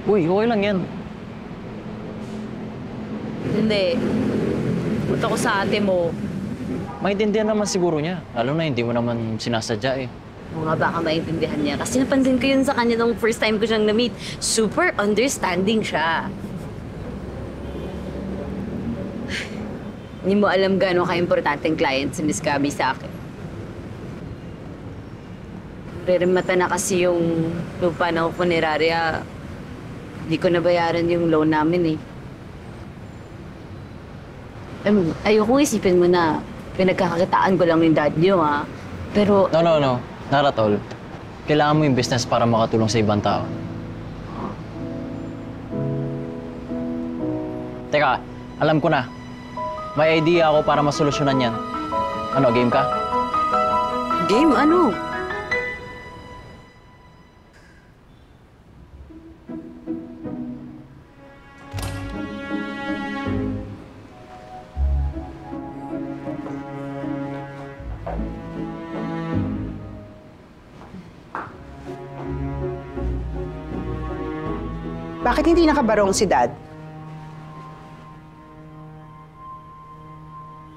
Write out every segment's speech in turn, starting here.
Uy, okay lang yan. Hindi. Punta ko sa ate mo. Maintindihan naman siguro niya. Lalo na hindi mo naman sinasadya eh. Oo nga, baka maintindihan niya. Kasi napansin ko yun sa kanya nung first time ko siyang na-meet. Super understanding siya. Hindi mo alam gaano ka-importanteng client si Miss Gabby sa akin. Rerimata na kasi yung lupa ng punerarya. Hindi ko nabayaran yung loan namin eh. Ayokong isipin mo na pinagkakakitaan ko lang yung dad niyo, ha? Pero... No. Not at all. Kailangan mo yung business para makatulong sa ibang tao. Teka, alam ko na. May idea ako para masolusyonan yan. Ano, game ka? Game? Ano? Bakit hindi nakabarong si Dad?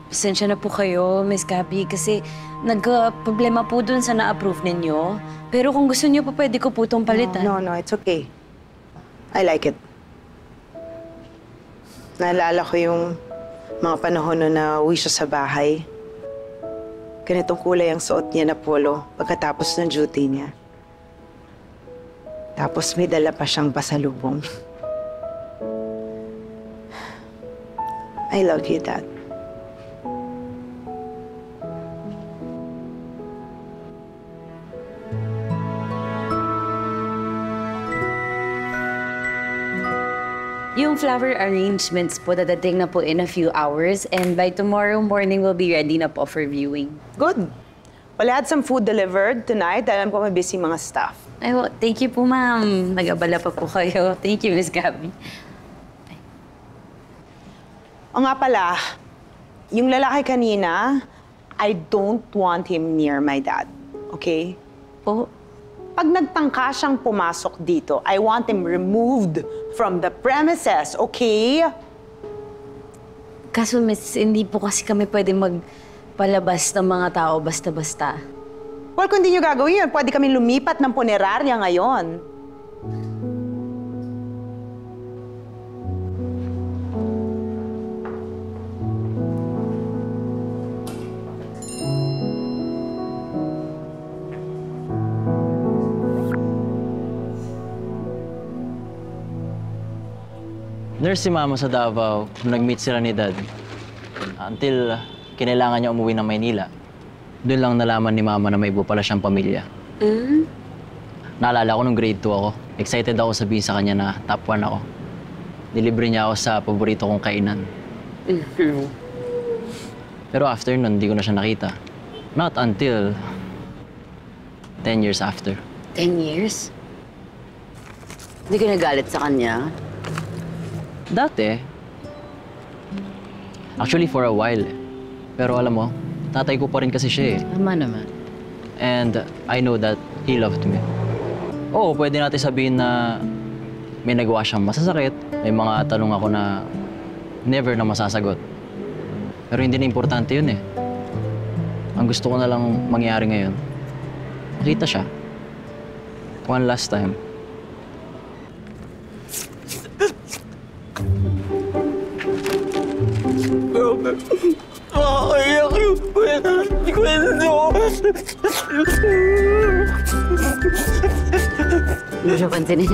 Pasensya na po kayo, Miss Gabby, kasi nagka-problema po dun sa na-approve ninyo. Pero kung gusto niyo po, pwede ko po itong palitan. No, it's okay. I like it. Naalala ko yung mga panahon na uwi siya sa bahay. Ganitong kulay ang suot niya na polo pagkatapos ng duty niya. Tapos may dala pa siyang pasalubong. I love you, Dad. Yung flower arrangements po, dadating na po in a few hours. And by tomorrow morning, we'll be ready na po for viewing. Good. Well, I had some food delivered tonight. Alam ko may busy mga staff. Ay, well, thank you po, ma'am. Nag-abala pa po kayo. Thank you, Miss Gabby. O nga pala, yung lalaki kanina, I don't want him near my dad. Okay? Po? Pag nagtangka siyang pumasok dito, I want him removed from the premises, okay? Kaso, Miss, hindi po kasi kami pwede magpalabas ng mga tao basta-basta. Well, kung hindi nyo gagawin yun, pwede kami lumipat ng punerarya ngayon. Nurse si Mama sa Davao nung nag-meet sila ni Dad. Until kinailangan niya umuwi ng Maynila. Doon lang nalaman ni Mama na may iba pala siyang pamilya. Naalala ko nung grade 2 ako. Excited ako sabihin sa kanya na top 1 ako. Nilibre niya ako sa paborito kong kainan. Pero after nun, hindi ko na siya nakita. Not until 10 years after. 10 years? Hindi ka nagalit sa kanya? Dati. Actually, for a while. Pero alam mo, tatay ko pa rin kasi siya eh. Tama naman. And I know that he loved me. Oo, pwede natin sabihin na may nagawa siyang masasakit. May mga tanong ako na never na masasagot. Pero hindi na importante yun eh. Ang gusto ko na lang mangyari ngayon, makita siya. One last time. Makakayak yung kwento. Hindi mo siya pansinin.